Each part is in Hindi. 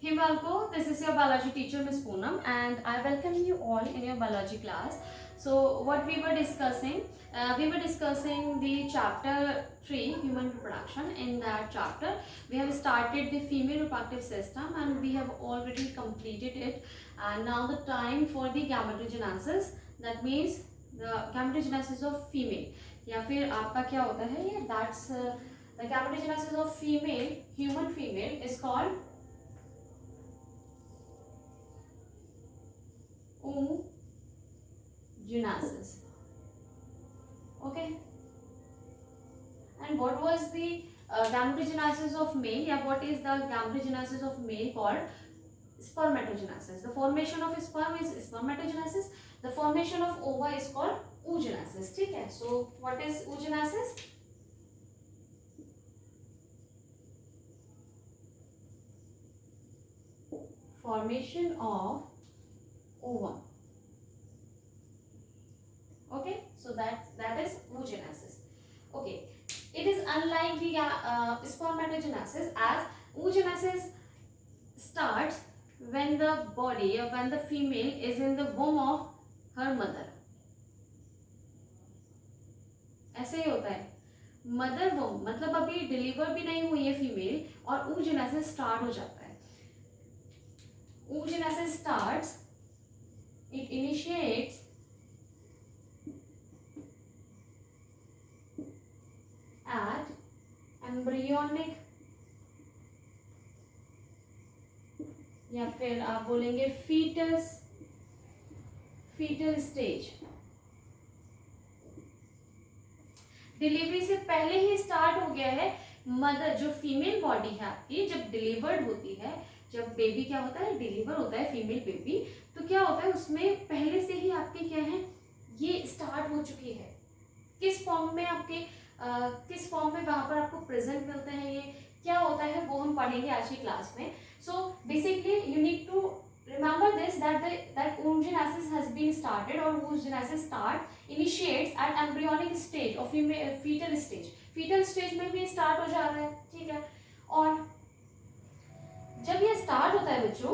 Himalko, this is your biology teacher Miss Poonam, and I welcome you all in your biology class. So what we were discussing the chapter 3, human reproduction. In that chapter we have started the female reproductive system and we have already completed it, and now the time for the gametogenesis, that means the gametogenesis of female, या फिर आपका क्या होता है ये, that's the gametogenesis of female, human female is called oogenesis. Okay, and what was the gametogenesis of male, yeah, what is the gametogenesis of male called? Spermatogenesis. The formation of sperm is spermatogenesis. The formation of ova is called oogenesis. ठीक है, so what is oogenesis? Formation of ovum. Okay, so that is oogenesis. Okay, it is unlike the spermatogenesis, as oogenesis starts when the body or when the female is in the womb of her mother. ऐसे ही होता है, मदर वोम मतलब अभी डिलीवर भी नहीं हुई है फीमेल और oogenesis स्टार्ट हो जाता है. Oogenesis starts, it initiates at embryonic, या फिर आप बोलेंगे fetal स्टेज. डिलीवरी से पहले ही स्टार्ट हो गया है. मदर जो फीमेल बॉडी है आपकी, जब डिलीवर्ड होती है, जब बेबी क्या होता है, डिलीवर होता है फीमेल बेबी, तो क्या होता है उसमें पहले से ही आपके क्या है, ये स्टार्ट हो चुकी है. किस फॉर्म में आपके किस फॉर्म में वहां पर आपको प्रेजेंट मिलते हैं, ये क्या होता है वो हम पढ़ेंगे आज की क्लास में. So basically you need to remember this, that oogenesis has been started, or oogenesis initiates at embryonic stage or fetal stage. fetal stage में भी स्टार्ट हो जा रहा है. ठीक है, और जब ये स्टार्ट होता है बच्चों,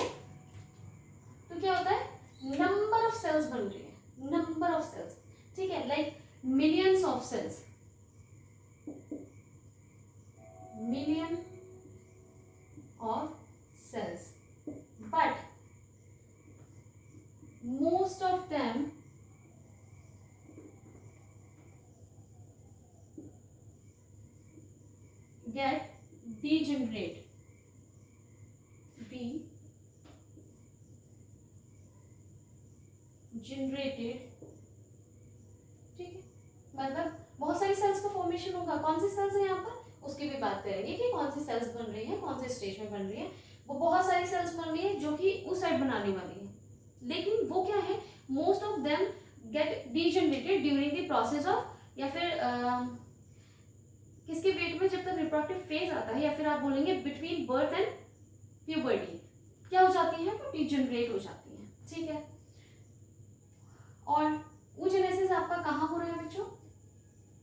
तो क्या होता है, नंबर ऑफ सेल्स बन रही है, नंबर ऑफ सेल्स. ठीक है, like millions of cells, million of cells, but most of them get degenerated. ठीक है, मतलब बहुत सारी सेल्स का फॉर्मेशन होगा. कौन सी सेल्स है यहाँ पर, उसकी भी बात करेंगे कि कौन सी सेल्स बन रही हैं, कौन से स्टेज में बन रही हैं. वो बहुत सारी सेल्स बन रही है जो कि उस साइड बनाने वाली है, लेकिन वो क्या है, most of them get degenerated during the process of, या फिर किसके वेट में जब तक रिप्रोडक्टिव फेज आता है, या फिर आप बोलेंगे बिटवीन बर्थ एंड प्यूबर्टी, क्या हो जाती है, वो डीजनरेट हो जाती है. ठीक है, और oogenesis आपका कहाँ हो रहा है बच्चों,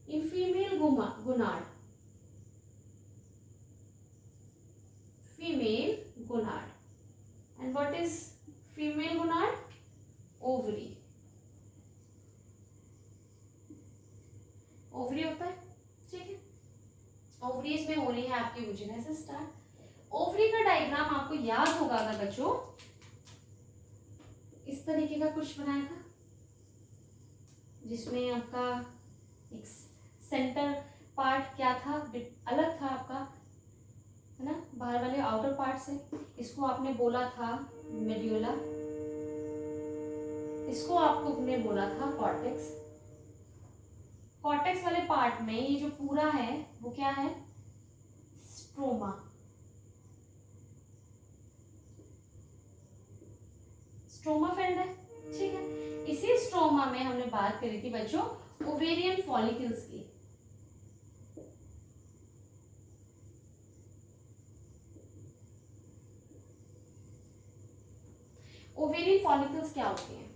in female gonad. female gonad. And what is female gonad? Ovary. Ovary होता है. ठीक है, ओवरीज में हो रही है आपकी oogenesis स्टार्ट. ओवरी का डायग्राम आपको याद होगा अगर बच्चों, इस तरीके का कुछ बनाया था, जिसमें आपका एक सेंटर पार्ट क्या था, अलग था आपका, है ना, बाहर वाले आउटर पार्ट से. इसको आपने बोला था मेड्यूला, इसको आपने बोला था कॉर्टेक्स. कॉर्टेक्स वाले पार्ट में ये जो पूरा है वो क्या है, स्ट्रोमा. स्ट्रोमा फील्ड है. ठीक है, इसी स्ट्रोमा में हमने बात करी थी बच्चों ओवेरियन फॉलिकल्स की. ओवेरियन फॉलिकल्स क्या होती हैं,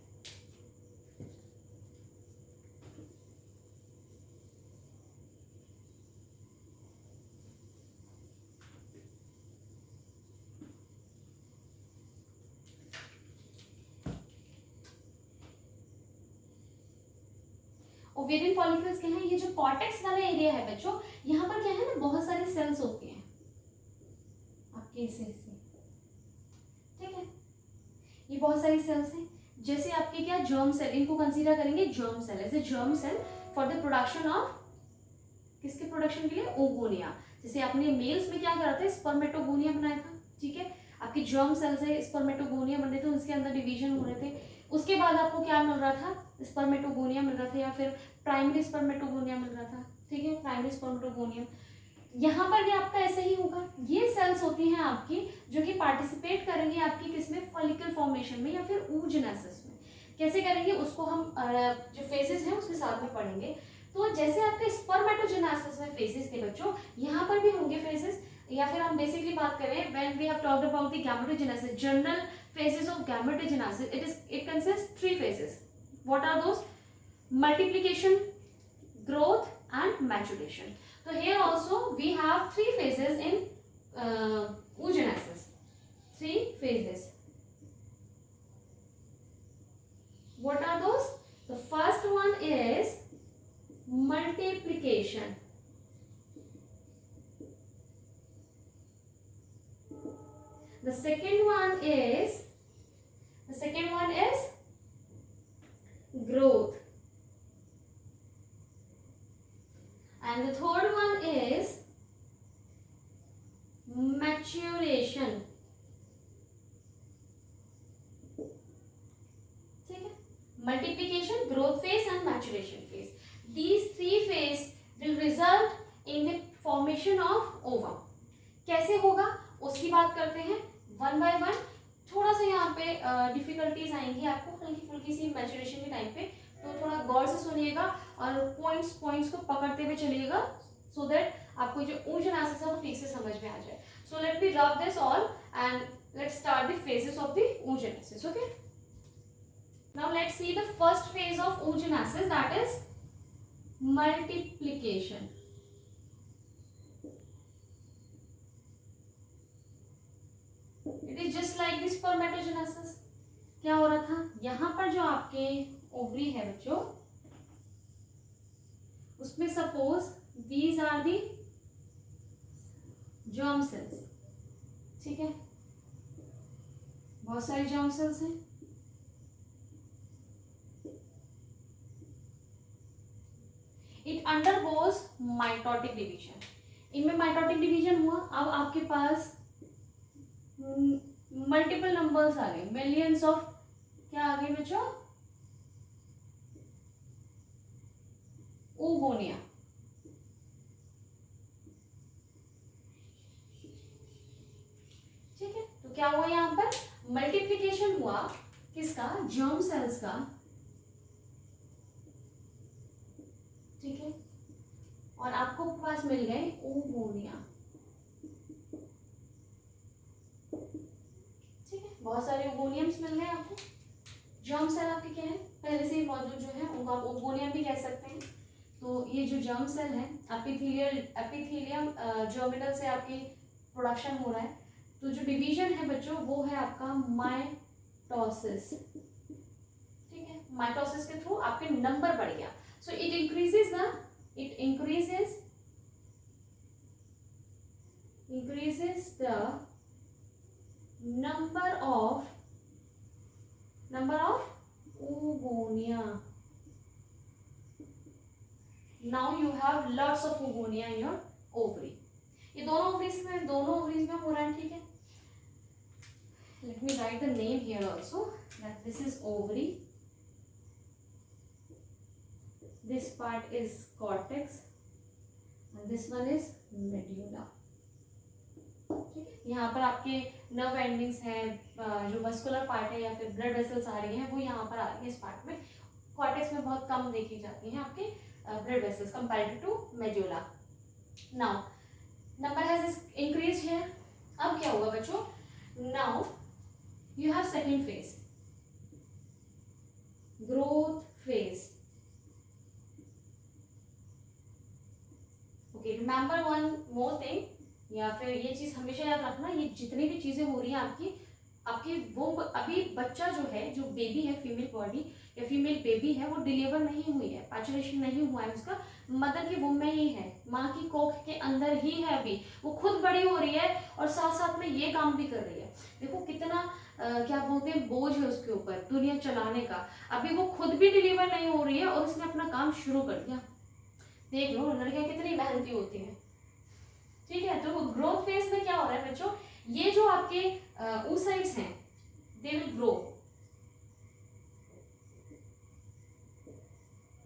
ओवेरियन फॉलिकल्स क्या है, ये जो कॉर्टेक्स वाला एरिया है बच्चों, यहाँ पर क्या है ना, बहुत सारी सेल्स होती हैं आपके इस हिस्से, ठीक है, ये बहुत सारी सेल्स हैं। जैसे आपके क्या जर्म सेल, इनको कंसीडर करेंगे जर्म सेल, ऐसे germ cell for the production of, किसके प्रोडक्शन के लिए, ओगोनिया। जैसे आपने मेल्स में क्या करा था, स्पर्मेटोगोनिया बनाया था, ठीक है, आपकी जर्म सेल से स्पर्मेटोगोनिया बन रहे थे, उसके अंदर डिवीजन हो रहे थे, उसके बाद आपको क्या मिल रहा था, स्पर्मेटोगोनिया मिल रहा था, या फिर प्राइमरी स्पर्मेटोगोनिया मिल रहा था, ठीक है, प्राइमरी स्पर्मेटोगोनियम। यहाँ पर भी आपका ऐसे ही होगा, ये सेल्स होती हैं आपकी जो कि पार्टिसिपेट करेंगे आपकी किसमें, फॉलिकल फॉर्मेशन में या फिर oogenesis में। कैसे करेंगे उसको हम जो फेजेस हैं उसके साथ में पढ़ेंगे। तो जैसे आपके स्पर्मेटोजेनेसिस में फेजेस थे बच्चों, यहाँ पर भी होंगे फेजेस, या फिर हम बेसिकली बात करें when we have talked about the gametogenesis, general phases of gametogenesis, it consist 3 phases. What are those? Multiplication, growth and maturation. So here also we have 3 phases in oogenesis. 3 phases. What are those? The first one is multiplication. The second one is growth, and the third one is maturation. ठीक है, multiplication, growth phase and maturation phase. These 3 phases will result in the formation of ovum. कैसे होगा उसकी बात करते हैं वन बाय वन। थोड़ा सा यहाँ पे डिफिकल्टीज आएंगी आपको हल्की फुल्की सी मैचुरेशन के टाइम पे, तो थोड़ा गौर से सुनिएगा और पॉइंट्स को पकड़ते हुए चलिएगा, सो दैट आपको जो oogenesis है वो ठीक से समझ में आ जाए। So let me rub this all and let's start the phases of the oogenesis. Okay, now let's see the first phase of oogenesis, that is multiplication. It is just like this spermatogenesis. क्या हो रहा था, यहाँ पर जो आपके ओवरी है बच्चों, उसमें suppose these are the germ cells, ठीक है, बहुत सारी जर्म सेल्स हैं। इट अंडरगोज माइटोटिक डिवीजन, इनमें माइटोटिक डिवीजन हुआ, अब आपके पास मल्टीपल नंबर्स आ गए, मिलियंस ऑफ क्या आ गए बच्चों, oogonia। ठीक है, तो क्या हुआ यहाँ पर, मल्टीप्लिकेशन हुआ किसका, जर्म सेल्स का, ठीक है, और आपको पास मिल गए oogonia। बहुत सारे ओगोनियम्स मिल गए आपको। जर्म सेल आपके क्या है, पहले से ही मौजूद जो है उनको आप ओगोनियम भी कह सकते हैं। तो ये जो जर्म सेल है, एपिथेलियम जर्मिनल से आपकी प्रोडक्शन हो रहा है। तो जो डिवीजन है बच्चों वो है आपका माइटोसिस, ठीक है, माइटोसिस के थ्रू आपके नंबर बढ़ गया। So it increases the number of oogonia. Now you have lots of oogonia in your ovary. ये दोनों ovaries में हो रहा है, ठीक है। Let me write the name here also, that this is ovary, this part is cortex and this one is medulla। यहाँ पर आपके नर्व एंडिंग्स हैं, जो मस्कुलर पार्ट है या फिर ब्लड वेसल्स आ रही हैं वो यहाँ पर आ रही है इस पार्ट में। कॉर्टेक्स में बहुत कम देखी जाती हैं आपके blood vessels comparative to medulla. Now number has increased here. अब क्या होगा बच्चों, now you have second phase, growth phase. Okay, remember one more thing, या फिर ये चीज हमेशा याद रखना, ये जितनी भी चीजें हो रही हैं आपकी वो अभी बच्चा जो है, जो बेबी है, फीमेल बॉडी, या फीमेल बेबी है वो डिलीवर नहीं हुई है, पैचुरेशन नहीं हुआ है उसका, मदर की वुम में ही है, माँ की कोख के अंदर ही है, अभी वो खुद बड़ी हो रही है और साथ साथ में ये काम भी कर रही है। देखो कितना क्या बोलते हैं बोझ है उसके ऊपर दुनिया चलाने का, अभी वो खुद भी डिलीवर नहीं हो रही है और उसने अपना काम शुरू कर दिया। देख लो लड़कियां कितनी मेहनती होती हैं, ठीक है। तो ग्रोथ फेज में क्या हो रहा है बच्चों, ये जो आपके oocytes हैं दे विल ग्रो,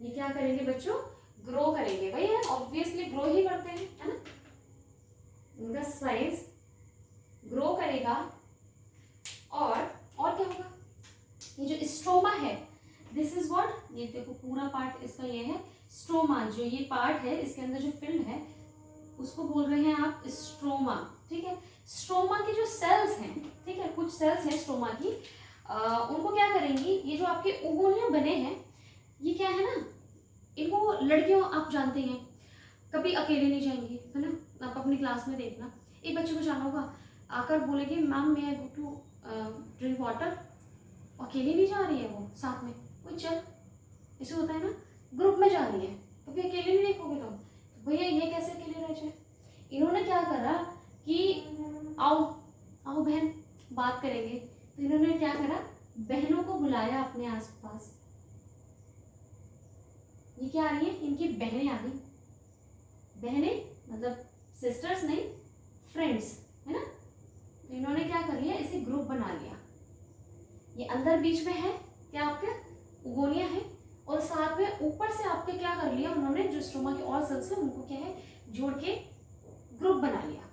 ये क्या करेंगे बच्चों, ग्रो करेंगे, भाई है ऑब्वियसली ग्रो ही करते हैं, है ना, उनका साइज ग्रो करेगा। और क्या होगा, ये जो स्ट्रोमा है दिस इज व्हाट, ये देखो पूरा पार्ट इसका ये है स्ट्रोमा, जो ये पार्ट है इसके अंदर जो फिल्म है उसको बोल रहे हैं आप स्ट्रोमा, ठीक है। स्ट्रोमा के जो सेल्स हैं, ठीक है, कुछ सेल्स हैं स्ट्रोमा की, उनको क्या करेंगी, ये जो आपके ओवोनिया बने हैं ये क्या है ना, इनको लड़कियों आप जानते हैं कभी अकेले नहीं जाएंगी, है ना, आप अपनी क्लास में देखना एक बच्चे को जाना होगा आकर बोलेगी मैम मैं गो टू ड्रिंक वाटर, अकेली नहीं जा रही है वो, साथ में कोई चल, ऐसे होता है ना, ग्रुप में जा रही है, कभी अकेले नहीं देखोगे तुम, तो भैया ये कैसे अकेले रह जाए। इन्होंने क्या करा कि आओ आओ बहन बात करेंगे, तो इन्होंने क्या करा, बहनों को बुलाया अपने आसपास, ये क्या आ रही है, इनकी बहनें आ गई, बहनें मतलब सिस्टर्स नहीं फ्रेंड्स, है ना, तो इन्होंने क्या कर लिया, इसे ग्रुप बना लिया, ये अंदर बीच में है क्या आपके ओगोनिया है, और साथ में ऊपर से आपके क्या कर लिया उन्होंने, जो स्ट्रोमा के और सेल्स है उनको क्या है जोड़ के ग्रुप बना लिया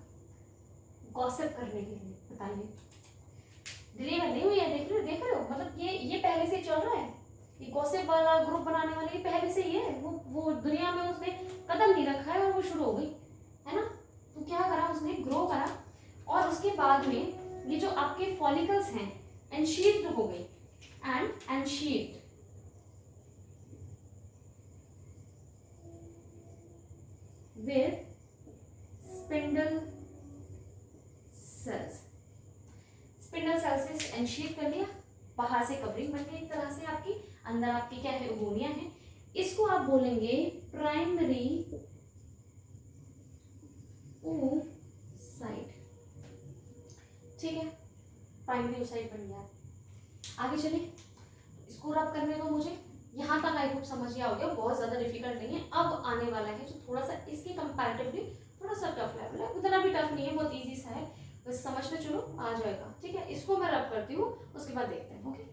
गॉसिप करने के लिए। बताइए डिलीवर नहीं हुई है, देख रहे हो, मतलब ये पहले से चल रहा है, ये गॉसिप वाला ग्रुप बनाने वाले ये पहले से ही है, वो दुनिया में उसने कदम नहीं रखा है और वो शुरू हो गई, है ना। तो क्या करा उसने, ग्रो करा, और उसके बाद में ये जो आपके फॉलिकल्स हैं एनशीथ्ड हो गई, ensheathed with spindle cells, spindle cells से एनशीथ कर लिया, बाहर से कवरिंग बन गई एक तरह से आपकी, अंदर आपकी क्या है ओगोनिया है, इसको आप बोलेंगे प्राइमरी oocyte, ठीक है, प्राइमरी oocyte बन गया। आगे चले, इसको रब करने दो मुझे, यहाँ तक आई होप समझ गया हो गया, बहुत ज़्यादा डिफिकल्ट नहीं है। अब आने वाला है जो थोड़ा सा इसके कंपैरेटिवली थोड़ा सा टफ लेवल है, उतना भी टफ नहीं है, बहुत इजी सा है, बस समझ में चलो आ जाएगा, ठीक है। इसको मैं रब करती हूँ, उसके बाद देखते हैं, okay.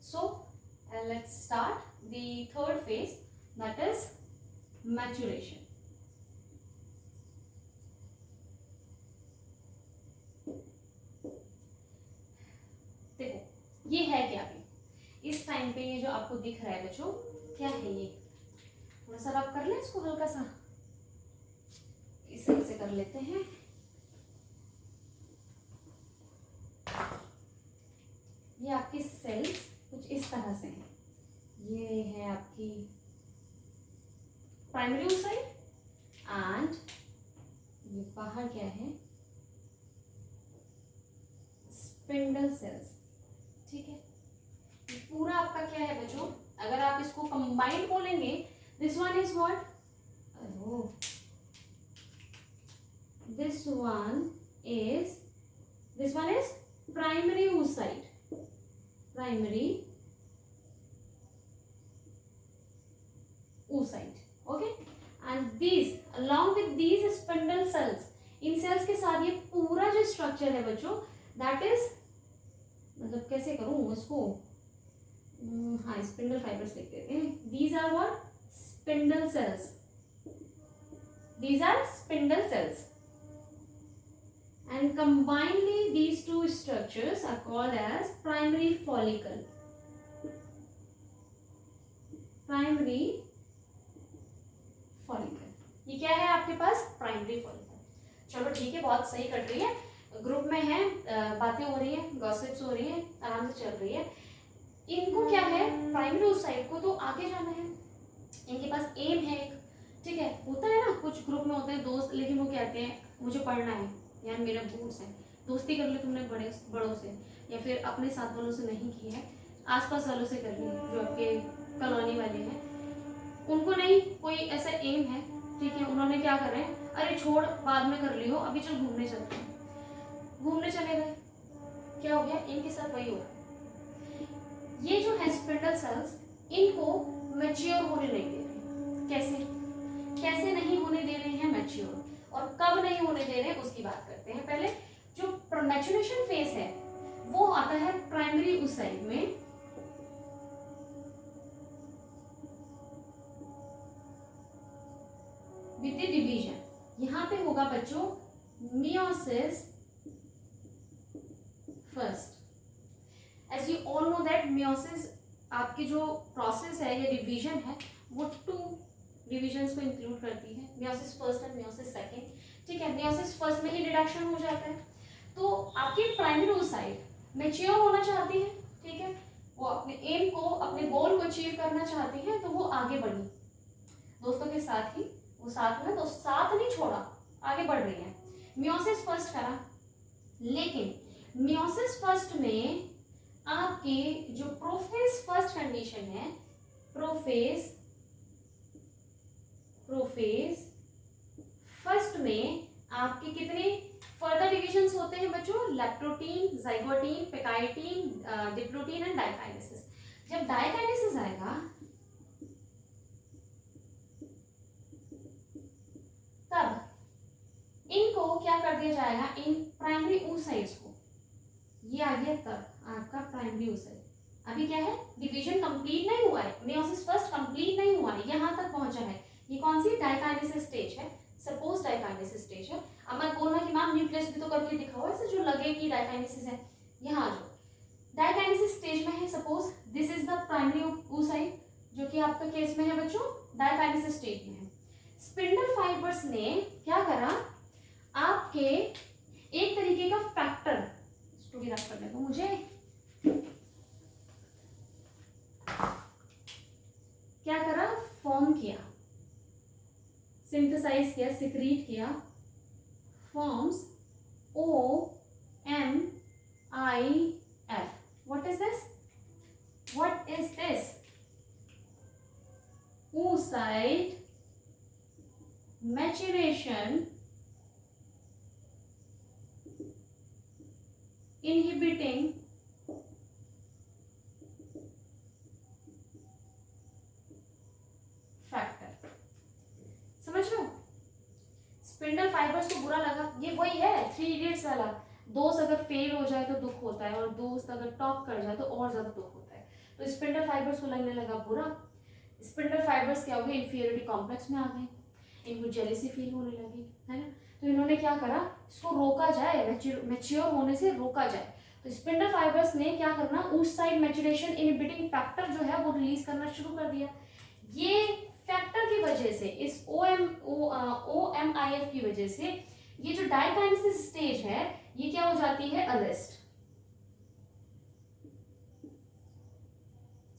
So let's start the third phase, that is maturation. देखो ये है क्या, अभी इस टाइम पे ये जो आपको दिख रहा है बच्चों क्या है, ये थोड़ा सा रब कर ले इसको, हल्का सा इस तरह से कर लेते हैं, ये आपकी सेल्स कुछ इस तरह से हैं, ये है आपकी प्राइमरी oocyte एंड ये बाहर क्या है स्पिंडल सेल्स, ठीक है। पूरा आपका क्या है बच्चों, अगर आप इसको कंबाइंड बोलेंगे, this one is what, this one is primary oocyte, primary oocyte, okay, and these along with these spindle cells, इन सेल्स के साथ ये पूरा जो स्ट्रक्चर है बच्चों दैट इज, मतलब कैसे करूं इसको, हाँ स्पिंडल फाइबर्स लिख देते हैं, these are what spindle cells, these are spindle cells and combinedly these two structures are called as primary follicle, primary follicle, ये क्या है आपके पास प्राइमरी फॉलिकल। चलो ठीक है, बहुत सही कट रही है, ग्रुप में है, बातें हो रही है, गॉसिप्स हो रही है, आराम से चल रही है। इनको क्या है प्राइमरी oocyte को तो आगे जाना है, इनके पास एम है एक, ठीक है, होता है ना कुछ ग्रुप में होते हैं दोस्त, लेकिन वो कहते हैं मुझे पढ़ना है यार, मेरे बूट्स हैं, दोस्ती कर ले तुमने बड़ों से, या फिर अपने साथ वालों से नहीं की है आसपास वालों से कर ली, जो आपके कॉलोनी वाले हैं, उनको नहीं कोई ऐसा एम है, ठीक है, उन्होंने क्या कर रहे हैं, अरे छोड़ बाद में कर लियो, अभी चल घूमने चलते हैं, घूमने चले गए, क्या हो गया, इनके साथ वही हो रहा। ये जो है स्पिंडल सेल्स, इनको मैच्योर होने नहीं दे रहे। कैसे कैसे नहीं होने दे रहे हैं मैच्योर, और कब नहीं होने दे रहे हैं उसकी बात करते हैं। पहले जो मैच्योरेशन फेज है वो आता है प्राइमरी oocyte में, विद द डिवीजन। यहां पे होगा बच्चों meiosis first. As you all know that meiosis आपकी जो प्रोसेस है या डिवीजन है वो 2 डिविजन्स को इंक्लूड करती है, meiosis first and meiosis second, ठीक है। मियोसिस फर्स्ट में ही रिडक्शन हो जाता है, तो आपकी प्राइमरी oocyte मैच्योर होना चाहती है, ठीक है, वो अपने एम को, अपने गोल को अचीव करना चाहती है, तो वो आगे बढ़ी दोस्तों के साथ ही, वो साथ में, तो साथ नहीं छोड़ा, आगे बढ़ रही है। मियोसिस फर्स्ट करा, लेकिन मियोसिस फर्स्ट में आपके जो प्रोफेज फर्स्ट कंडीशन है, प्रोफेज फर्स्ट में आपके कितने फर्दर डिविजन्स होते हैं बच्चों, leptotene, zygotene, pachytene, diplotene and diakinesis. जब डाइकाइनेसिस आएगा तब इनको क्या कर दिया जाएगा, इन प्राइमरी oocytes को, ये आ गया तब आपका प्राइमरी oocyte। अभी क्या है, डिवीजन कंप्लीट नहीं हुआ है, मियोसिस फर्स्ट कंप्लीट नहीं हुआ है, यहां तक पहुंचा है। ये कौन सी डाइकाइनेसिस स्टेज है, सपोज डाइकाइनेसिस स्टेज है। अब मत बोलना कि मैम न्यूक्लियस भी तो करके दिखाओ ऐसे जो लगे कि डाइकाइनेसिस है। यहाँ जो डाइकाइनेसिस स्टेज में है, suppose this is the primary oocyte, जो कि आपका केस में है बच्चों डाइकाइनेसिस स्टेज में है। स्पिंडल फाइबर्स ने क्या करा, आपके एक तरीके का फैक्टर, स्टोरी रख करने को मुझे, क्या करा, फॉर्म किया, सिंथेसाइज किया, सिक्रीट किया, forms OMIF। What is this, what is this, oocyte maturation inhibiting factor. समझ लो, स्पिंडल फाइबर्स को बुरा लगा, ये वही है 3 इडियट्स वाला, दोस्त अगर फेल हो जाए तो दुख होता है, और दोस्त अगर टॉप कर जाए तो और ज्यादा दुख होता है। तो स्पिंडल फाइबर्स को लगने लगा बुरा, स्पिंडल फाइबर्स क्या हो गए, इंफीरियरिटी कॉम्प्लेक्स में आ गए, इनको जेलेसी फील होने लगी, है ना। तो इन्होंने क्या करा, इसको रोका जाए, मैच्योर होने से रोका जाए। तो स्पिंडल फाइबर्स ने क्या करना, oocyte मैच्योरेशन इनहिबिटिंग फैक्टर जो है वो रिलीज करना शुरू कर दिया। ये फैक्टर की वजह से, इस OMIF की वजह से, ये जो डाइकाइनेसिस स्टेज है ये क्या हो जाती है, अरेस्ट।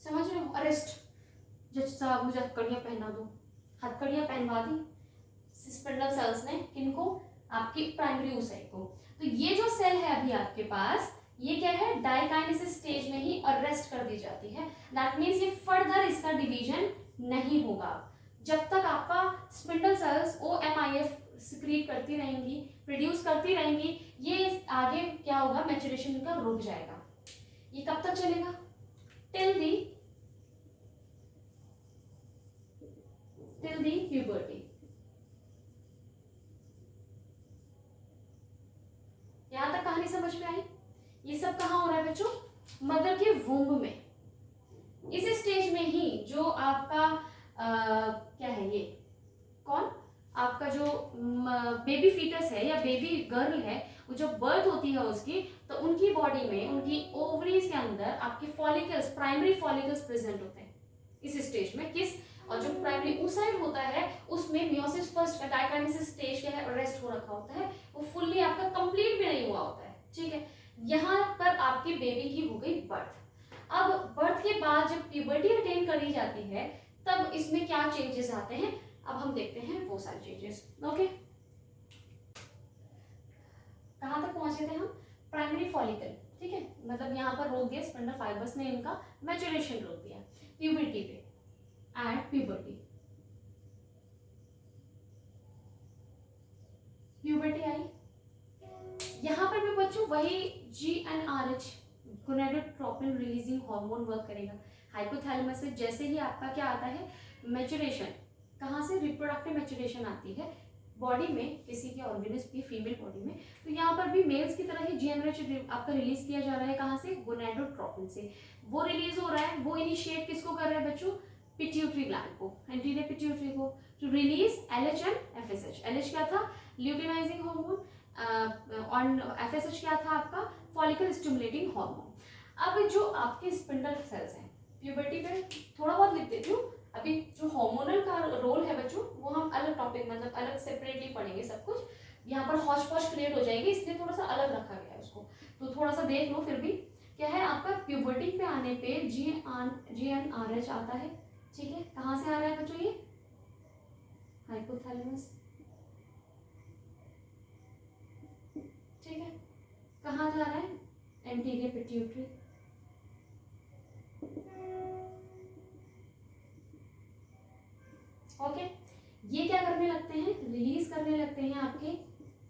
समझ रहे हो, अरेस्ट। जज साहब मुझे हथकड़ियां पहना दो, हथकड़ियां पहनवा दी स्पिंडल सेल्स ने, किनको, आपकी प्राइमरी oocyte को। तो ये जो सेल है अभी आपके पास, ये क्या है, डाइकाइनेसिस स्टेज में ही अरेस्ट कर दी जाती है। दैट मींस ये फर्दर इसका डिवीजन नहीं होगा, जब तक आपका स्पिंडल सेल्स OMIF सिक्रीट करती रहेंगी, प्रोड्यूस करती रहेंगी, ये आगे क्या होगा, मैच्योरेशन का रुक जाएगा। ये कब तक चलेगा, टिल दी प्यूबर्टी। यहां तक कहानी समझ में आई। ये सब कहाँ हो रहा है बच्चों, मदर के वूम्ब में। इस स्टेज में ही जो आपका क्या है, ये कौन, आपका जो बेबी फीटस है या बेबी गर्ल है, वो जब बर्थ होती है उसकी, तो उनकी बॉडी में, उनकी ओवरीज के अंदर आपके फॉलिकल्स, प्राइमरी फॉलिकल्स प्रेजेंट होते हैं इस स्टेज में। किस, और जो प्राइमरी oocyte होता है उसमें मियोसिस फर्स्ट का डाइकाइनेसिस स्टेज क्या है, अरेस्ट हो रखा होता है, वो फुल्ली आपका कंप्लीट भी नहीं हुआ होता है, ठीक है। यहाँ पर आपकी बेबी की हो गई बर्थ। अब बर्थ के बाद जब प्यूबर्टी अटेन करी जाती है तब इसमें क्या चेंजेस आते हैं, अब हम देखते हैं वो सारे चेंजेस। ओके, कहाँ तक पहुंचे थे हम, प्राइमरी फॉलिकल। ठीक है, मतलब यहाँ पर रोक दिया स्पिंडल फाइबर्स ने, इनका मैच्योरेशन रोक दिया प्यूबर्टी पे, एट प्यूबर्टी। प्यूबर्टी आई, यहाँ पर भी बच्चों वही GnRH gonadotropin releasing hormone work करेगा हाइपोथैलेमस से। जैसे ही आपका क्या आता है मैच्योरेशन, कहाँ से, रिप्रोडक्टिव मैच्योरेशन आती है बॉडी में, किसी के ऑर्गेनिज्म की फीमेल बॉडी में, तो यहाँ पर भी मेल्स की तरह ही GnRH आपका रिलीज किया जा रहा है, कहाँ से, गोनेडोट्रोपिन से। वो रिलीज हो रहा है, वो इनिशिएट किसको कर रहा है बच्चों, पिट्यूटरी ग्लैंड को, एंटीरियर पिट्यूटरी को, to release LH and FSH। LH क्या था, ल्यूटिनाइजिंग हार्मोन, और FSH क्या था आपका, फॉलिकल स्टिमुलेटिंग हार्मोन। अब जो आपके स्पिंडल सेल्स हैं, प्यूबर्टी पे थोड़ा बहुत लिख देती हूँ, अभी जो हार्मोनल का रोल है बच्चों वो हम अलग टॉपिक, मतलब अलग सेपरेटली पढ़ेंगे सब कुछ, यहाँ पर हौच पौच क्रिएट हो जाएगी, इसलिए थोड़ा सा अलग रखा गया है उसको, तो थोड़ा सा देख लो। फिर भी क्या है आपका, प्यूबर्टी पे आने पे GnRH आता है, ठीक है, कहाँ से आ रहा है बच्चों, ये हाइपोथैलेमस, ठीक है, कहाँ जा रहा है, एंटीरियर पिट्यूटरी, ओके। ये क्या करने लगते हैं, रिलीज करने लगते हैं आपके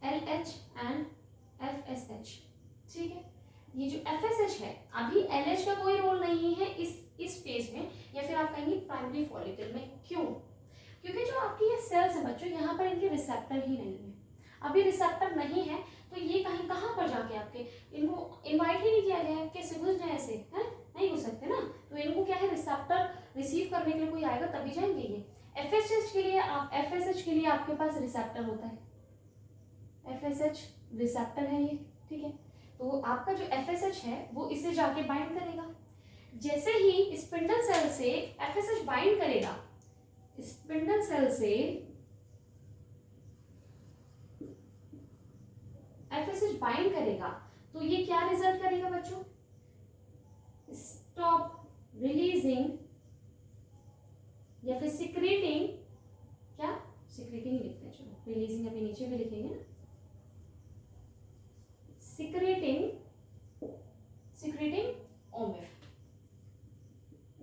LH एंड FSH, ठीक है। ये जो FSH है, अभी LH का कोई रोल नहीं है इस फेज में, या फिर आप कहेंगे प्राइमरी फॉलिकल में। क्यों, क्योंकि जो आपकी ये सेल्स है बच्चों, यहाँ पर इनके रिसेप्टर ही नहीं है, अभी रिसेप्टर नहीं है, तो ये कहीं कहाँ पर जाके आपके, इनको इन्वाइट ही नहीं किया गया है, कैसे घुस जाए ऐसे, है नहीं घुस सकते ना, तो इनको क्या है, रिसेप्टर रिसीव करने के लिए कोई आएगा तभी जाएंगे ये। FSH के लिए आपके पास रिसेप्टर होता है, FSH रिसेप्टर है ये, ठीक है, तो आपका जो FSH है वो इसे जाके बाइंड करेगा। जैसे ही स्पिंडल सेल से FSH बाइंड करेगा, स्पिंडल सेल से FSH बाइंड करेगा, तो ये क्या रिजल्ट करेगा बच्चों, स्टॉप रिलीजिंग या फिर सिक्रेटिंग, क्या सिक्रेटिंग लिखते हैं, चलो रिलीजिंग अभी नीचे भी लिखेंगे ना, secreting OMIF,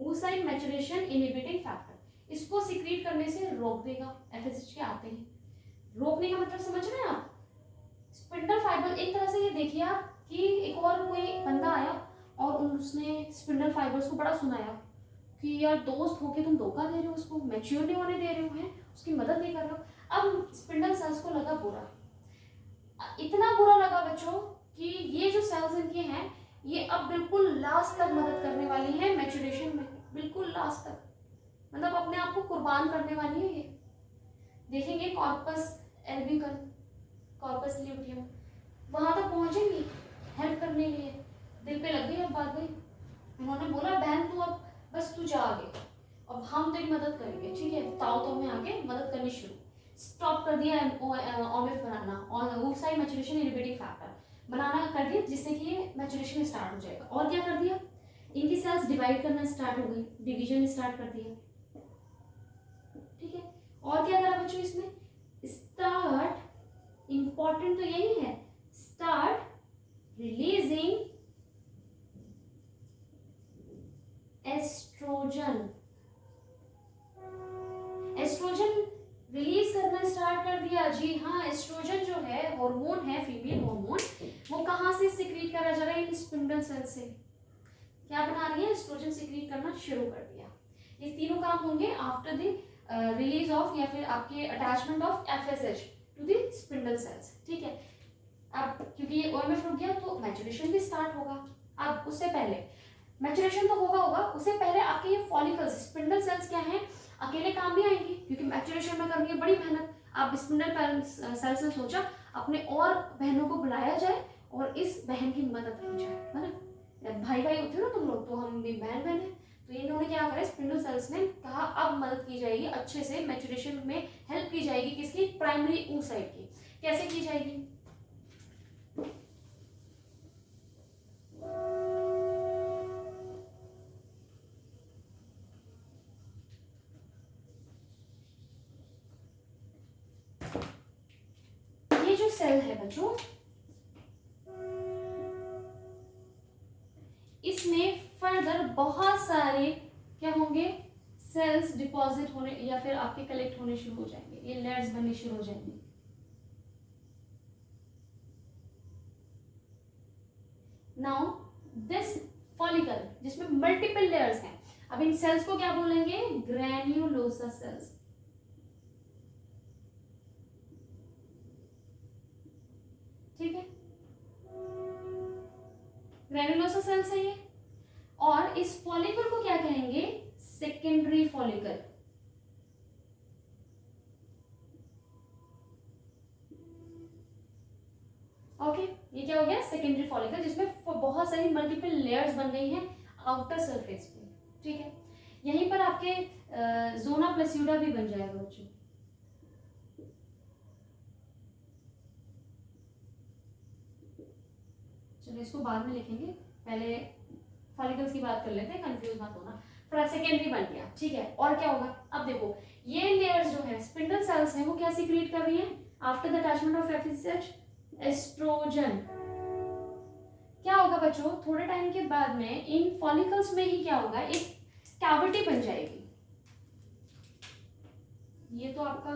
oocyte maturation inhibiting factor, इसको सिक्रीट करने से रोक देगा, FSH के आते हैं। रोकने का मतलब समझ रहे हैं आप, स्पिंडल फाइबर एक तरह से ये देखिए आप कि एक और कोई बंदा आया और उसने स्पिंडल फाइबर्स को बड़ा सुनाया कि यार दोस्त होके तुम धोखा दे रहे हो, उसको मैच्योर नहीं होने दे रहे हो, हैं उसकी मदद नहीं कर रहे हो। अब स्पिंडल सेल्स को लगा बुरा, इतना बुरा लगा बच्चों कि ये जो सेल्स इनके हैं ये अब बिल्कुल लास्ट तक मदद करने वाली है मैच्योरेशन में, बिल्कुल लास्ट तक, मतलब अपने आप को कुर्बान करने वाली है ये। देखेंगे कॉर्पस एल्बिकम, कॉर्पस ल्यूटियम, वहां तक पहुंचेंगी हेल्प करने के लिए। दिल पे लग गई अब बात भाई, उन्होंने बोला बहन तू अब बस तू जा आगे, अब हम तेरी मदद करेंगे, ठीक है, ताऊ तो में आके मदद करनी शुरू, स्टॉप कर दिया ओमिफ बनाना और oocyte मैच्योरेशन इनहिबिटिंग फैक्टर बनाना कर दिया, जिससे कि ये मैच्योरेशन स्टार्ट हो जाएगा। और क्या कर दिया, इनकी सेल्स डिवाइड करना स्टार्ट हो गई, डिवीजन स्टार्ट कर दिया, ठीक है। और क्या करा बच्चों इसमें, स्टार्ट, इंपॉर्टेंट तो यही है, start releasing estrogen, estrogen release करना स्टार्ट कर दिया। जी हाँ, एस्ट्रोजन जो है हार्मोन है, फीमेल हार्मोन, वो कहाँ से सिक्रीट करा जा रहा है, इन स्पिंडल सेल से। क्या बना रही है, एस्ट्रोजन सिक्रीट करना शुरू कर दिया। ये तीनों काम होंगे आफ्टर द रिलीज ऑफ या फिर आपके attachment of FSH to the spindle cells, ठीक है। अब क्योंकि ये OMF रुक गया तो मैच्योरेशन भी स्टार्ट होगा। अब उससे पहले मैच्योरेशन तो होगा, उससे पहले आपके ये फॉलिकल्स, स्पिंडल सेल्स क्या हैं, अकेले काम नहीं आएंगी, क्योंकि मैच्योरेशन में करनी है बड़ी मेहनत। आप स्पिंडल सेल्स ने सोचा अपने और बहनों को बुलाया जाए और इस बहन की मदद की जाए, है ना, भाई भाई होते हो ना तुम लोग, तो हम भी बहन बहन है, तो इन्होंने क्या करा, स्पिंडल सेल्स ने कहा अब मदद की जाएगी, अच्छे से मैच्योरेशन में हेल्प की जाएगी, किसकी, प्राइमरी oocyte की। कैसे की जाएगी, ये जो सेल है बच्चों, सेल्स डिपॉजिट होने या फिर आपके कलेक्ट होने शुरू हो जाएंगे, ये लेयर्स बनने शुरू हो जाएंगे। नाउ दिस फॉलिकल जिसमें मल्टीपल लेयर्स हैं, अब इन सेल्स को क्या बोलेंगे? Granulosa cells. ठीक है, ग्रैन्युलोसा सेल्स है ये। और इस फॉलिकल को क्या कहेंगे? Secondary follicle. ओके, ये क्या हो गया? सेकेंडरी फॉलिकल, जिसमें बहुत सारी मल्टीपल लेयर्स बन गई हैं आउटर सरफेस पे। ठीक है, यहीं पर आपके जोना प्लस्यूडा भी बन जाएगा बच्चों। चलो इसको बाद में लिखेंगे, पहले फॉलिकल्स की बात कर लेते हैं, कंफ्यूज मत होना। सेकेंडरी बन गया। ठीक है, और क्या होगा? अब देखो ये लेयर्स जो है स्पिंडल सेल्स हैं वो क्या सीक्रेट कर रही हैं? After the attachment of FSH, estrogen. क्या होगा बच्चों? थोड़े टाइम के बाद में इन फॉलिकल्स में ही क्या होगा? एक कैविटी बन जाएगी। ये तो आपका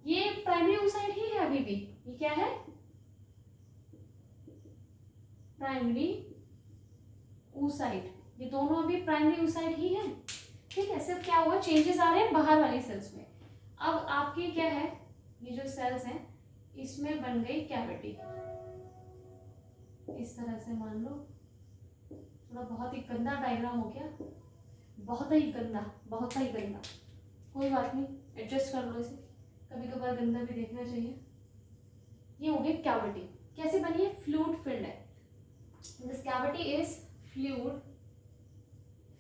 ये प्राइमरी oocyte ही है अभी भी। ये क्या है? Primary oocyte। ये दोनों अभी प्राइमरी oocyte ही है। ठीक है, सिर्फ क्या हुआ? चेंजेस आ रहे हैं बाहर वाली सेल्स में। अब आपकी क्या है? ये जो सेल्स हैं इसमें बन गई कैविटी। इस तरह से मान लो, थोड़ा बहुत ही गंदा डायग्राम हो गया, बहुत ही गंदा, बहुत ही गंदा। कोई बात नहीं, एडजस्ट कर लो इसे, कभी कभार गंदा भी देखना चाहिए। ये हो गई कैविटी। कैसे बनी है? फ्लूइड फिल्ड है। This cavity is fluid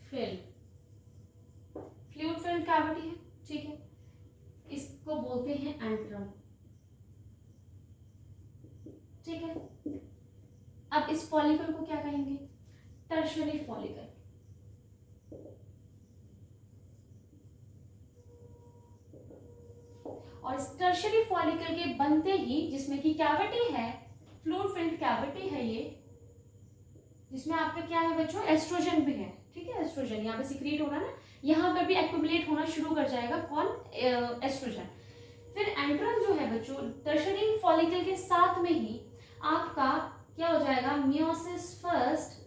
filled. Fluid filled cavity है। ठीक है, इसको बोलते हैं एंट्रम। ठीक है, अब इस फॉलिकल को क्या कहेंगे? Tertiary follicle. और इस टर्शियरी फॉलिकल के बनते ही, जिसमें की कैविटी है, फ्लूइड फिल्ड कैविटी है ये, जिसमें आपका क्या है बच्चों? एस्ट्रोजन भी है। ठीक है, एस्ट्रोजन यहाँ पे सीक्रेट हो रहा है ना, यहाँ पर भी एक्यूमुलेट होना शुरू कर जाएगा। कौन? एस्ट्रोजन। फिर एंट्रम जो है बच्चों, टर्शियरी फॉलिकल के साथ में ही आपका क्या हो जाएगा? मियोसिस फर्स्ट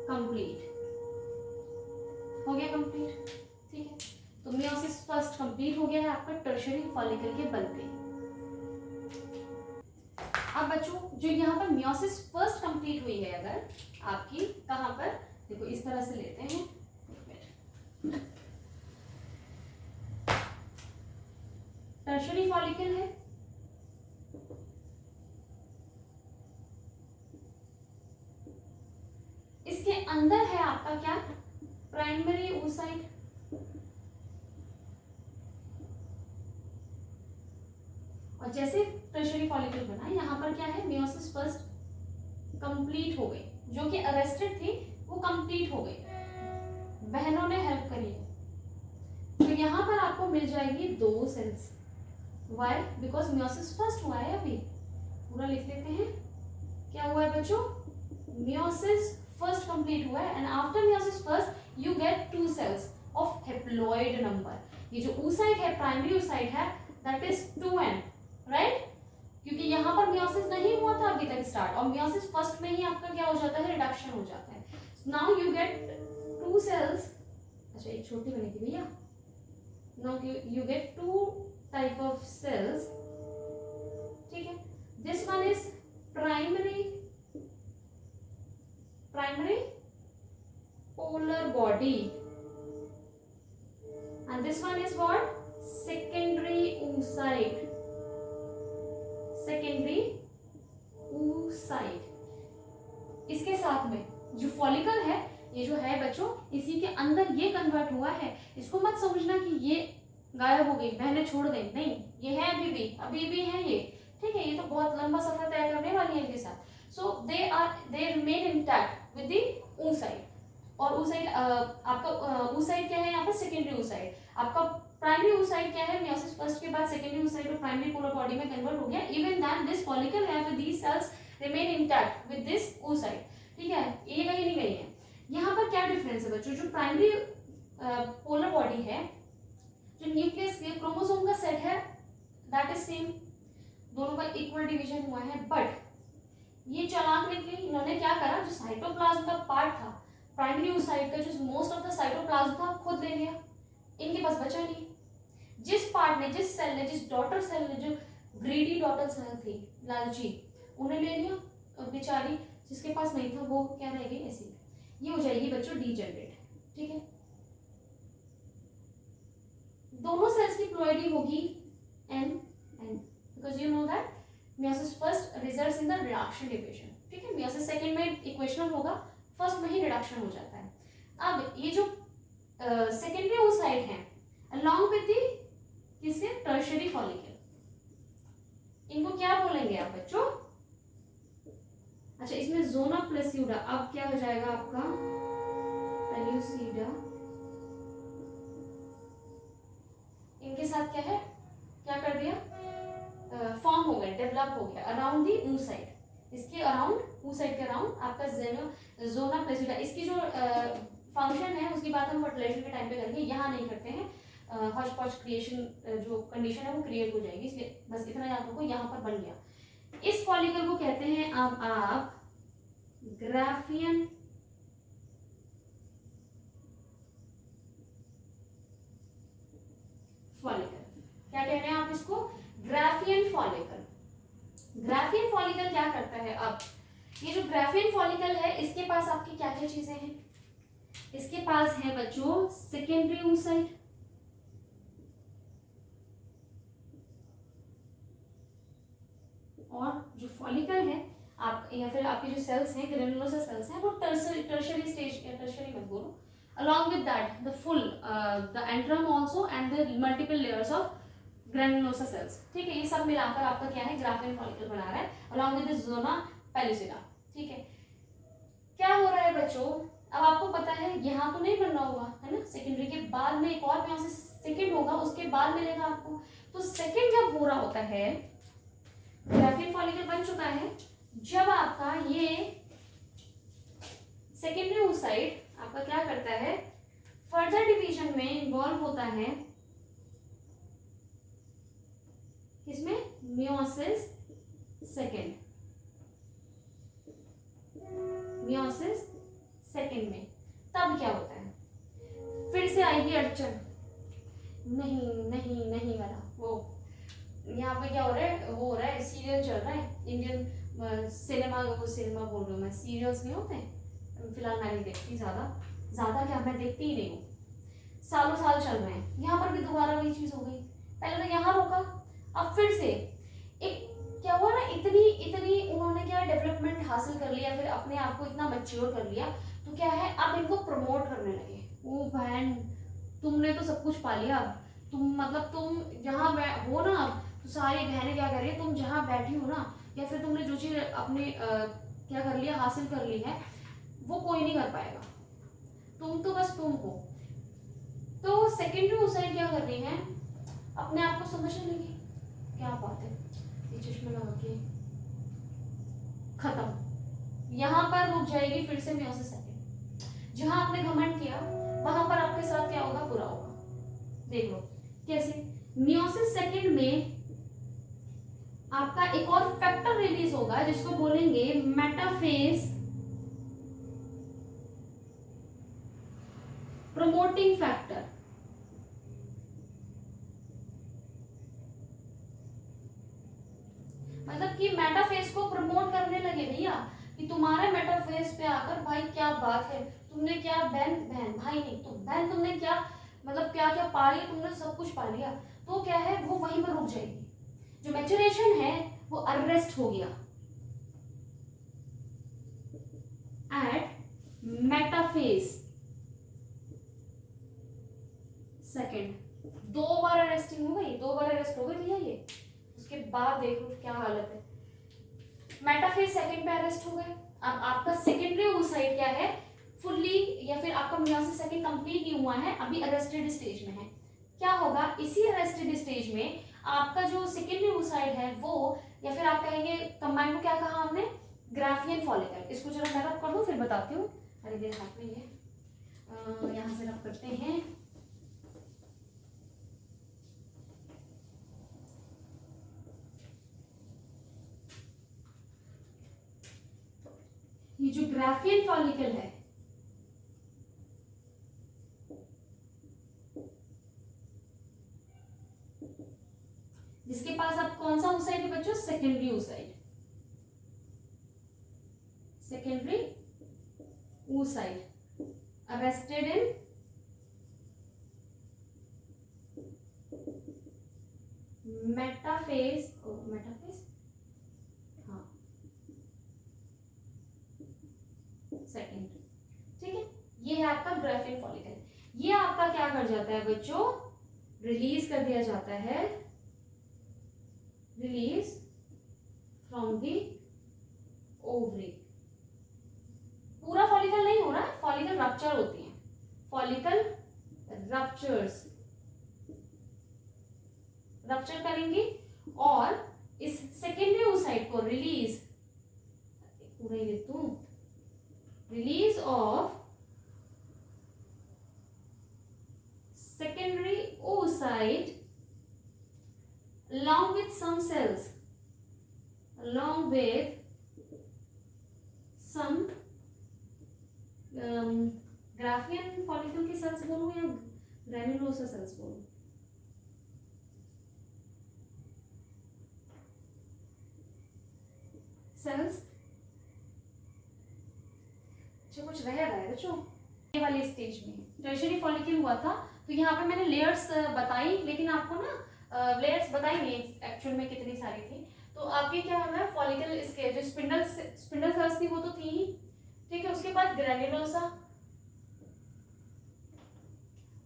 कंप्लीट हो गया। कंप्लीट। ठीक है, तो मियोसिस फर्स्ट कंप्लीट हो गया है आपका टर्शियरी फॉलिकल के बनते। अब बच्चों जो यहाँ पर मियोसिस फर्स्ट कंप्लीट हुई है, अगर आपकी कहाँ पर, देखो इस तरह से लेते हैं, टर्शियरी फॉलिकल है, इसके अंदर है आपका क्या? Primary oocyte। और जैसे टर्शियरी फॉलिकल बना, यहाँ पर क्या है? मियोसिस फर्स्ट कंप्लीट हो गई, जो कि अरेस्टेड थी वो कंप्लीट हो गई, बहनों ने हेल्प करी है। तो यहाँ पर आपको मिल जाएगी 2 cells. Why? Because meiosis first हुआ है। अभी पूरा लिख लेते हैं, क्या हुआ है बच्चों? मियोसिस फर्स्ट कंप्लीट हुआ है, and after meiosis first you get 2 cells of haploid number. ये जो oocyte है, प्राइमरी oocyte है, दैट इज 2n, राइट? क्योंकि यहाँ पर मियोसिस नहीं हुआ था अभी तक स्टार्ट, और मियोसिस फर्स्ट में ही आपका क्या हो जाता है? रिडक्शन हो जाता है। Now you get 2 cells. अच्छा एक छोटी बनेगी भैया। Now you get 2 type of cells. ठीक है, this one is primary polar body, and this one is what? Secondary oocyte. Secondary oocyte। इसके साथ में जो फॉलिकल है, ये जो है बच्चों, इसी के अंदर ये कन्वर्ट हुआ है। इसको मत समझना कि ये गायब हो गई, बहनें छोड़ गई, नहीं, ये है अभी भी है ये। ठीक है, ये तो बहुत लंबा सफर तय करने वाली है इनके साथ। So they remain intact with the oocyte। और oocyte आपका oocyte क्या है यहाँ पर? Secondary oocyte। आपका प्राइमरी oocyte क्या है? मियोसिस फर्स्ट के बाद सेकेंडरी oocyte और प्राइमरी पोलर बॉडी में कन्वर्ट हो गया। इवन दैट दिस फॉलिकल है, with these cells remain intact with this oocyte। ठीक है, ये कहीं नहीं गई है। यहाँ पर क्या डिफरेंस है बच्चों, जो प्राइमरी पोलर बॉडी है, जो न्यूक्लियस के क्रोमोसोम का सेट है दैट इज सेम, दोनों का इक्वल डिवीजन हुआ है, बट ये चालाक निकले, इन्होंने क्या करा, जो साइटोप्लाज्म का पार्ट था प्राइमरी oocyte का, जो मोस्ट ऑफ द साइटोप्लाज्म था खुद ले लिया, इनके पास बचा नहीं। जिस पार्ट ने, जिस सेल ने, जिस डॉटर सेल ने, जो ग्रीडी डॉटर सेल थी, लालची, उन्हें ले लिया, और बेचारी जिसके पास नहीं था वो क्या रह गई, ऐसी। ये हो जाएगी बच्चों डीजेनरेट, ठीक है। दोनों सेल्स की प्लॉइडी होगी n n, because you know that meiosis first results in the reduction equation, ठीक है। meiosis सेकंड में इक्वेशन होगा, फर्स्ट में ही रिडक्शन हो जाता है। अब ये जो सेकेंडरी oocyte है along with the किससे, टर्शियरी फॉलिकल, इनको क्या बोलेंगे आप बच्चों, अच्छा इसमें जोना प्लेस्यूडा, अब क्या हो जाएगा आपका पेल्यूसिडा, इनके साथ क्या है, क्या कर दिया, फॉर्म हो गया, डेवलप हो गया अराउंड दी oocyte, इसके अराउंड oocyte के अराउंड आपका जोना प्लेस्यूडा। इसकी जो फंक्शन है उसकी बात हम फर्टिलाइजेशन के टाइम पे करेंगे, यहाँ नहीं करते हैं, हॉच पॉच क्रिएशन जो कंडीशन है वो क्रिएट हो जाएगी, इसलिए बस इतना याद रखो, यहाँ पर बन गया। इस फॉलिकल को कहते हैं आप ग्राफियन फॉलिकल, क्या कह रहे हैं आप इसको, ग्राफियन फॉलिकल। ग्राफियन फॉलिकल क्या करता है, अब ये जो ग्राफियन फॉलिकल है इसके पास आपकी क्या क्या चीजें हैं, इसके पास है बच्चों सेकेंडरी oocyte, और जो फॉलिकल है आप, या फिर आपके जो सेल्स हैं ग्रेनुलोसा सेल्स हैं, वो टर्शियरी स्टेज, टर्शियरी मत बोलो, along with that the full the antrum also and the multiple layers of granulosa cells, ठीक है। ये सब मिलाकर आपका क्या है, ग्राफियन फॉलिकल बना रहा है along with the zona pellucida, ठीक है। क्या हो रहा है बच्चों, अब आपको पता है यहाँ तो नहीं बनना होगा, है ना, सेकेंडरी के बाद में एक और यहाँ से सेकेंड होगा, उसके बाद मिलेगा आपको, तो सेकेंड जब हो रहा होता है, ग्राफियन फॉलिकल बन चुका है, जब आपका ये सेकेंडरी oocyte आपका क्या करता है, फर्दर डिवीजन में इन्वॉल्व होता है, किसमें, meiosis सेकेंड, meiosis सेकेंड में। तब क्या होता है, फिर से आएगी अड़चन, नहीं नहीं नहीं वाला, वो यहाँ पे क्या हो रहा है, वो हो रहा है, सीरियल चल रहा है, इंडियन सिनेमा, वो सिनेमा बोल रही हूँ मैं, सीरियल्स नहीं होते हैं, फिलहाल मैं नहीं देखती, ज्यादा क्या, मैं देखती ही नहीं हूँ, सालों साल चल रहे हैं, यहाँ पर भी दोबारा वही चीज हो गई, पहले तो यहाँ रोका, अब फिर से एक क्या हुआ ना, इतनी उन्होंने क्या डेवलपमेंट हासिल कर लिया, फिर अपने आप को इतना मैच्योर कर लिया, तो क्या है, अब इनको प्रमोट करने लगे, ओ बहन तुमने तो सब कुछ पा लिया, तुम मतलब तुम जहाँ हो ना, तो सारी बहनें क्या कर रही है, तुम जहाँ बैठी हो ना, या फिर तुमने जो चीज अपने क्या कर लिया, हासिल कर ली है, वो कोई नहीं कर पाएगा, तुम तो बस तुम हो। तो सेकेंडरी oocyte क्या कर रही है, अपने आप को समझने लगी, क्या बात है, ये चश्मा लगा के खत्म, यहाँ पर रुक जाएगी, फिर से meiosis सेकेंड, जहां आपने घमंड किया वहां पर आपके साथ क्या होगा, बुरा होगा। देख लो कैसे, meiosis सेकेंड में आपका एक और फैक्टर रिलीज होगा जिसको बोलेंगे मेटाफेज प्रोमोटिंग फैक्टर। मतलब कि मेटाफेज को प्रमोट करने लगे भैया, कि तुम्हारे मेटाफेज पे आकर भाई क्या बात है, तुमने क्या बहन भाई नहीं तो बहन, तुमने क्या मतलब क्या क्या पा लिया, तुमने सब कुछ पा लिया, तो क्या है वो वहीं पर रुक जाएगी, जो मैच्योरेशन है वो अरेस्ट हो गया एट मेटाफेज सेकेंड। दो बार अरेस्टिंग हो गई, दो बार अरेस्ट हो गई भैया ये, उसके बाद देखो क्या हालत है, मेटाफेज सेकेंड पे अरेस्ट हो गए। अब आपका सेकेंडरी oocyte क्या है, फुल्ली या फिर आपका meiosis सेकेंड कंप्लीट नहीं हुआ है, अभी अरेस्टेड स्टेज में है। क्या होगा, इसी अरेस्टेड स्टेज में आपका जो सेकेंडरी oocyte है वो, या फिर आप कहेंगे कंबाइन को क्या कहा हमने, ग्राफियन फॉलिकल, इसको जरा मैं रब कर दूं फिर बताती हूँ, अरे मेरे हाथ में ये यहाँ से रब करते हैं। ये जो ग्राफियन फॉलिकल है, जिसके पास अब कौन सा oocyte है बच्चों, secondary oocyte, secondary oocyte arrested in metaphase, metaphase हाँ सेकेंड, ठीक है। ये है आपका ग्राफियन फॉलिकल। ये आपका क्या कर जाता है बच्चों, रिलीज कर दिया जाता है, रिलीज फ्रॉम दी ओवरी। पूरा फॉलिकल नहीं हो रहा है, फॉलिकल रप्चर होती है, फॉलिकल रप्चर्स, रप्चर करेंगे और इस सेकेंडरी oocyte को रिलीज, पूरा ही लिख दूं, release of secondary oocyte along with some cells, along with some Graafian follicle के सेल्स बोलूं या ग्रेन्युलोसा सेल्स बोलूं, सेल्स जो कुछ रह रहा है बच्चों ये वाले स्टेज में। टर्शियरी फॉलिकल हुआ था तो यहाँ पे मैंने लेयर्स बताई, लेकिन आपको ना लेयर्स बताई नहीं एक्चुअल में कितनी सारी थी। तो आपके क्या है, फॉलिकल इसके जो स्पिंडल सेल्स थी वो तो थी ही, ठीक है। उसके बाद ग्रेन्युलोसा,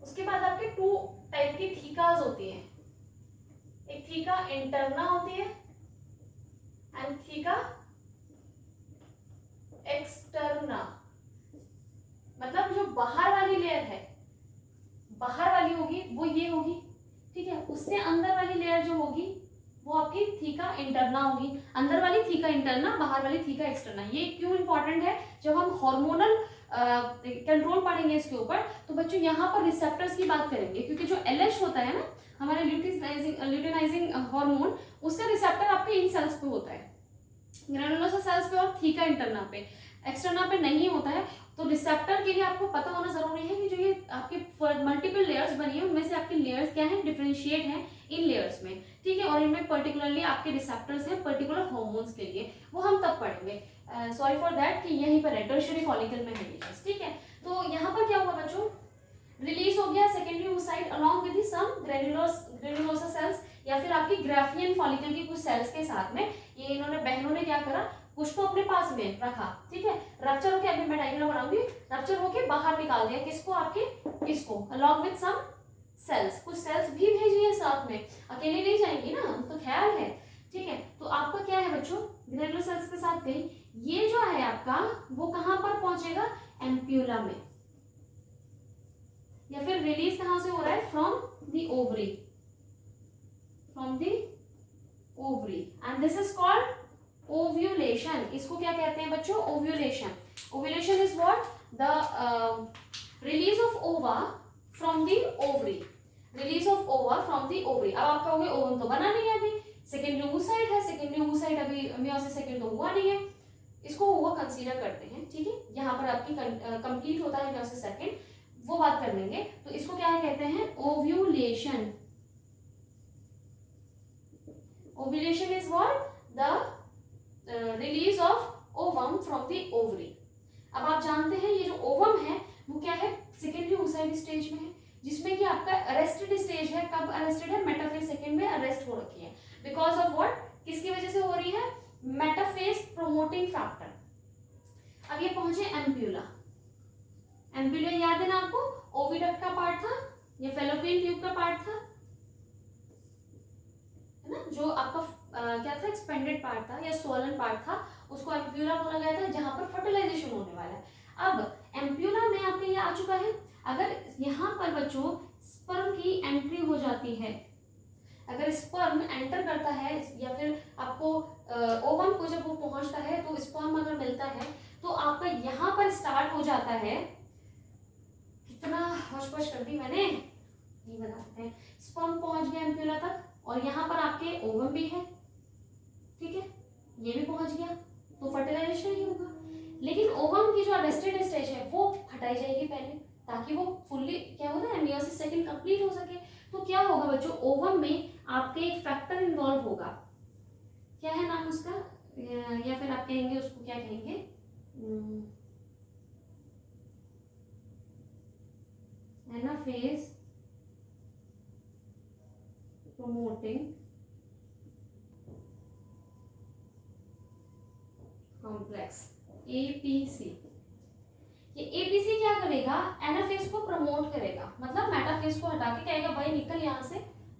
उसके बाद आपके टू टाइप की थीकाज होती है, एक थीका इंटरना होती है एंड थीका एक्सटर्ना, मतलब जो बाहर वाली लेयर है, बाहर वाली होगी वो ये होगी, ठीक है। उससे अंदर वाली लेयर जो होगी वो आपकी थीका इंटरना होगी, अंदर वाली थीका इंटरना, बाहर वाली थीका एक्सटर्ना। ये क्यों इंपॉर्टेंट है, जब हम हार्मोनल कंट्रोल पढ़ेंगे इसके ऊपर तो बच्चों यहाँ पर रिसेप्टर्स की बात करेंगे, क्योंकि जो एलएच होता है ना हमारे ल्यूटिनाइजिंग हार्मोन, उसका रिसेप्टर आपके इन सेल्स पे होता है, ग्रेनुलोसा सेल्स पे और थीका इंटरना पे, एक्सटर्ना पे नहीं होता है। तो रिसेप्टर के लिए आपको पता होना जरूरी है कि जो ये आपके मल्टीपल लेयर्स बनी है उनमें से आपके लेयर्स क्या है, डिफरेंशिएट हैं इन लेयर्स में, ठीक है। और इनमें पर्टिकुलरली आपके रिसेप्टर्स हैं पर्टिकुलर हार्मोन्स के लिए, वो हम तब पढ़ेंगे। सॉरी फॉर दैट कि यहीं पर है, टर्शियरी फॉलिकल में है ये चीज, ठीक है। तो यहाँ पर क्या हुआ बच्चों, रिलीज हो गया secondary oocyte along with some granulosa cells, या फिर आपकी ग्राफियन फॉलिकल की कुछ सेल्स के साथ में ये इन्होंने बहनों ने क्या करा, कुछ को अपने पास में रखा, ठीक है। रप्चर होके, अभी मैं डायग्राम बनाऊंगी, रप्चर होके बाहर निकाल दिया किसको, आपके इसको, along with some सेल्स, कुछ सेल्स भी भेजी है साथ में, अकेले नहीं जाएंगी ना, तो ख्याल है, ठीक है। तो आपका क्या है बच्चों, ग्रेनुलर सेल्स के साथ गई, ये जो है आपका वो कहां पर पहुंचेगा, एम्प्यूला में, या फिर रिलीज कहां से हो रहा है, from the ovary, from the ovary, and this is called ovulation. इसको क्या कहते हैं बच्चों, ovulation. Ovulation is what, the release of ओवा from the ovary, release of ओवा फ्रॉम द ओवरी। अब आप कहोगे ओवम तो बना नहीं है अभी, सेकेंडरी oocyte है, सेकेंडरी oocyte अभी मियोसिस सेकेंड तो हुआ नहीं है, इसको हुआ कंसीडर करते हैं, ठीक है। यहाँ पर आपकी कंप्लीट होता है मियोसिस सेकेंड, वो बात कर लेंगे। तो इसको क्या कहते हैं, ovulation. Ovulation is what, the release of ovum from the ovary. अब आप जानते हैं ये जो ओवम है वो क्या है, सेकेंडरी oocyte स्टेज में है, जिसमें कि आपका अरेस्टेड स्टेज है। कब अरेस्टेड है, मेटाफेज सेकेंड में अरेस्ट हो रखी है, बिकॉज ऑफ व्हाट, किसकी वजह से हो रही है, मेटाफेज प्रोमोटिंग फैक्टर। अब ये पहुंचे एम्प्यूला। एम्प्यूला याद है ना आपको, ओविडक्ट का पार्ट था, ये फेलोपियन ट्यूब का पार्ट था, है ना, जो आपका क्या था, एक्सपेंडेड पार्ट था या स्वॉलन पार्ट था, उसको एम्प्यूला बोला गया था, जहां पर फर्टिलाइजेशन होने वाला है। अब एम्प्यूला में आपके ये आ चुका है, अगर यहाँ पर बच्चों स्पर्म की एंट्री हो जाती है, अगर स्पर्म एंटर करता है या फिर आपको ओवम को जब वो पहुंचता है तो स्पर्म अगर मिलता है तो आपका यहाँ पर स्टार्ट हो जाता है, कितना होश कर दी मैंने, ये बताते हैं, स्पर्म पहुंच गया एम्प्यूला तक, और यहाँ पर आपके ओवम भी है, ठीक है, ये भी पहुंच गया, तो फर्टिलाइजेशन ही होगा। लेकिन ओवम की जो अरेस्टेड स्टेज है वो हटाई जाएगी पहले, ताकि वो फुल्ली क्या होता है मियोसिस सेकंड कंप्लीट हो सके। तो क्या होगा बच्चों, ओवम में आपके एक फैक्टर इन्वॉल्व होगा, क्या है नाम उसका, या फिर आप कहेंगे उसको क्या कहेंगे, एनाफेज प्रमोटिंग कॉम्प्लेक्स, एपीसी। ये एपीसी क्या करेगा, एनाफेज को प्रमोट करेगा, मतलब मेटाफेज को हटा के कहेगा भाई निकल यहाँ से,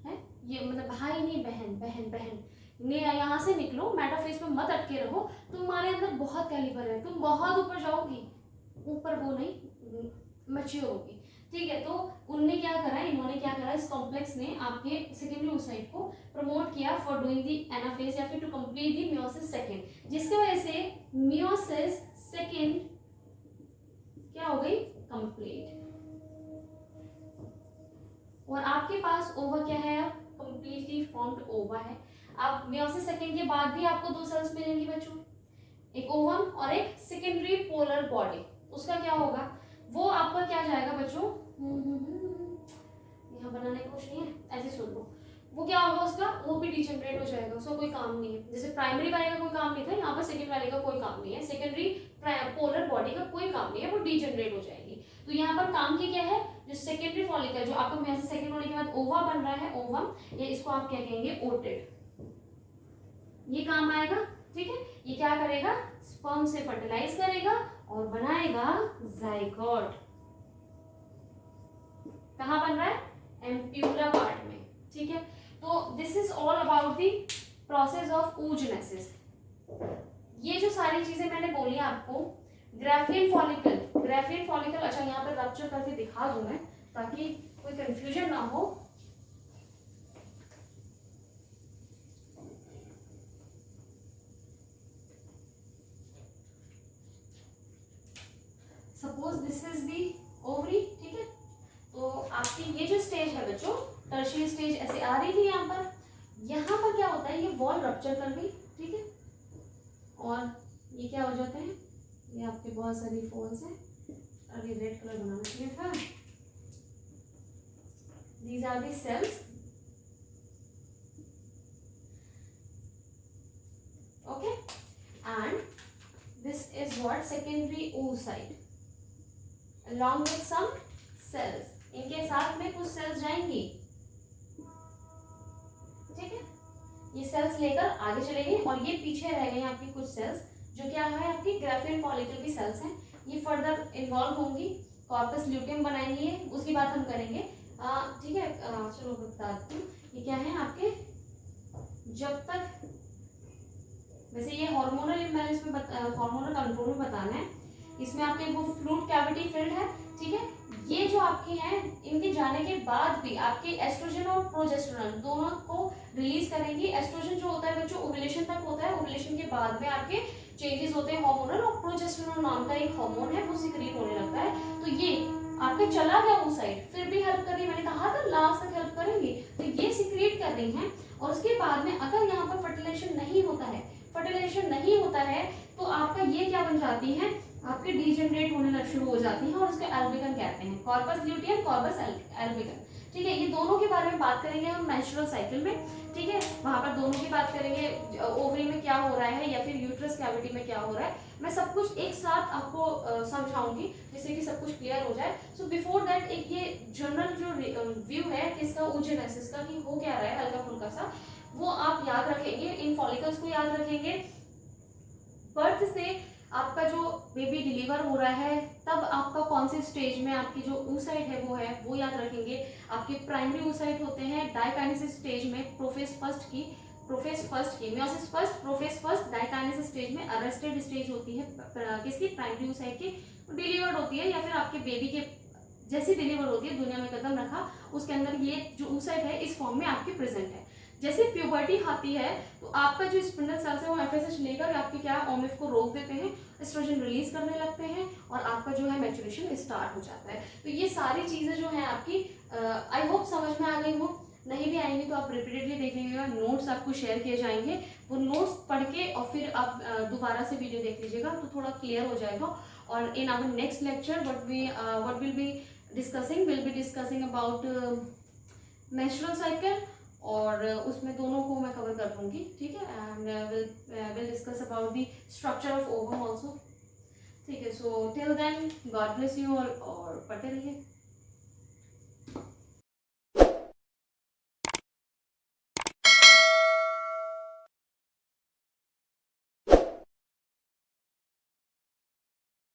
है ये मतलब भाई नहीं बहन, बहन बहन ने यहाँ से निकलो, मेटाफेज में मत अटके रहो, तुम्हारे अंदर बहुत कैलिबर है, तुम बहुत ऊपर जाओगी, ऊपर वो नहीं मैच्योर होगी, ठीक है। तो उनने क्या करा, इन्होंने क्या करा, इस कॉम्प्लेक्स ने आपके सेकेंडरी oocyte को प्रमोट किया फॉर डूइंग दी एनाफेज या फिर to complete the meiosis second, जिसकी वजह से मियोसिस सेकेंड क्या हो गई, कंप्लीट। और आपके पास ओवा क्या है, अब कंप्लीटली फॉर्म्ड ओवा है। अब मियोसिस सेकेंड के बाद भी आपको दो सेल्स मिलेंगी बच्चों, एक ओवम और एक सेकेंडरी पोलर बॉडी। उसका क्या होगा, वो आपका क्या जाएगा बच्चों, यहाँ बनाने का कुछ नहीं है, ऐसे सुन लो, वो क्या होगा उसका, वो भी डिजेनरेट हो जाएगा, उसका कोई काम नहीं है। जैसे प्राइमरी वाले का कोई काम नहीं था, यहाँ पर सेकेंड वाले का कोई काम नहीं है, सेकेंडरी पोलर बॉडी का कोई काम नहीं है, वो डिजेनरेट हो जाएगी। तो यहाँ पर काम की क्या है, जो सेकेंडरी फॉलिकल जो आपका मियोसिस सेकेंड होने के बाद ओवा बन रहा है, ओवम, या इसको आप क्या कहेंगे, ओटेड, ये काम आएगा, ठीक है। ये क्या करेगा, स्पर्म से फर्टिलाइज करेगा और बनाएगा जाइगोट। कहाँ बन रहा है, एम्प्यूला पार्ट में, ठीक है। तो this is all about the process of oogenesis। ये जो सारी चीजें मैंने बोली आपको, ग्राफियन फॉलिकल, अच्छा यहाँ पे रप्चर करके दिखा दूं मैं ताकि कोई कंफ्यूजन ना हो। Suppose this is the ovary, ठीक है। तो आपकी ये जो स्टेज है बच्चों, टर्शियरी स्टेज ऐसे आ रही थी यहाँ पर क्या होता है, ये वॉल रप्चर कर गई, ठीक है, और ये क्या हो जाते हैं, ये आपके बहुत सारी फोल्स हैं, अभी रेड कलर बनाना चाहिए था, these are the cells, okay, and this is what secondary oocyte along with some cells, इनके साथ में कुछ सेल्स जाएंगी, ठीक है, ये सेल्स लेकर आगे चलेंगे और ये पीछे रह गए आपकी कुछ सेल्स जो क्या है आपकी ग्राफियन फॉलिकल की सेल्स हैं, ये फर्दर इन्वॉल्व होंगी, कॉर्पस ल्यूटियम बनाएंगी, उसकी बात हम करेंगे, ठीक है। चलो बताती हूँ, ये क्या है आपके, जब तक वैसे ये हार्मोनल इम्बैलेंस में हार्मोनल कंट्रोल में बताना है, इसमें आपके वो फ्लूइड कैविटी फिल्ड है, ठीक है। ये जो आपकी हैं, इनके जाने के बाद भी आपके एस्ट्रोजन और प्रोजेस्टेरोन दोनों को रिलीज करेंगी। एस्ट्रोजन जो होता है बच्चों ओव्यूलेशन तक होता है, ओव्यूलेशन के बाद में आपके चेंजेस होते हैं हार्मोनल, और प्रोजेस्टेरोन नाम का एक हार्मोन है वो सिक्रीट होने लगता है। तो ये आपके चला गया उस साइड, फिर भी हेल्प कर रही है, मैंने कहा था लास्ट तक हेल्प करेंगी, तो ये सिक्रीट कर रही हैं। और उसके बाद में अगर यहाँ पर फर्टिलाइजेशन नहीं होता है तो आपका ये क्या बन जाती है, आपके डीजेनरेट होने शुरू हो जाती हैं, और उसके एल्बिगन कहते हैं, कॉर्पस ल्यूटियम, कॉर्पस एल्बिगन, ठीक है। ये दोनों के बारे में बात करेंगे हम मेंस्ट्रुअल साइकिल में, ठीक है, वहां पर दोनों की बात करेंगे, ओवरी में क्या हो रहा है या फिर यूट्रस कैविटी में क्या हो रहा है, मैं सब कुछ एक साथ आपको समझाऊंगी जिससे कि सब कुछ क्लियर हो जाए। सो बिफोर दैट एक ये जनरल जो व्यू है किसका, oogenesis का, कि हो क्या रहा है हल्का फुल्का सा, वो आप याद रखेंगे, इन फॉलिकल्स को याद रखेंगे। बर्थ से आपका जो बेबी डिलीवर हो रहा है तब आपका कौन से स्टेज में आपकी जो oocyte है वो याद रखेंगे। आपके प्राइमरी oocyte होते हैं डाइकाइनेसिस स्टेज में, प्रोफेज फर्स्ट की meiosis first, prophase first, diakinesis stage में अरेस्टेड स्टेज होती है किसकी, प्राइमरी oocyte की, डिलीवर्ड होती है, या फिर आपके बेबी के जैसी डिलीवर होती है, दुनिया में कदम रखा उसके अंदर ये जो oocyte है इस फॉर्म में आपकी प्रेजेंट है। जैसे प्यूबर्टी आती है तो आपका जो स्पिंडल सेल्स है वो एफएसएच लेकर आपके क्या ओमिफ को रोक देते हैं, एस्ट्रोजन रिलीज करने लगते हैं और आपका जो है मैच्योरेशन स्टार्ट हो जाता है। तो ये सारी चीज़ें जो है आपकी आई होप समझ में आ गई हो, नहीं भी आएंगी तो आप रिपीटेडली देख लीजिएगा, नोट्स आपको शेयर किए जाएंगे, वो नोट्स पढ़ के और फिर आप दोबारा से वीडियो देख लीजिएगा तो थोड़ा क्लियर हो जाएगा। और in our next lecture what will be discussing about menstrual cycle, और उसमें दोनों को मैं कवर कर लूँगी, ठीक है। And will discuss about the structure of ovum also, ठीक है। So till then God bless you all, और पढ़ते रहिए।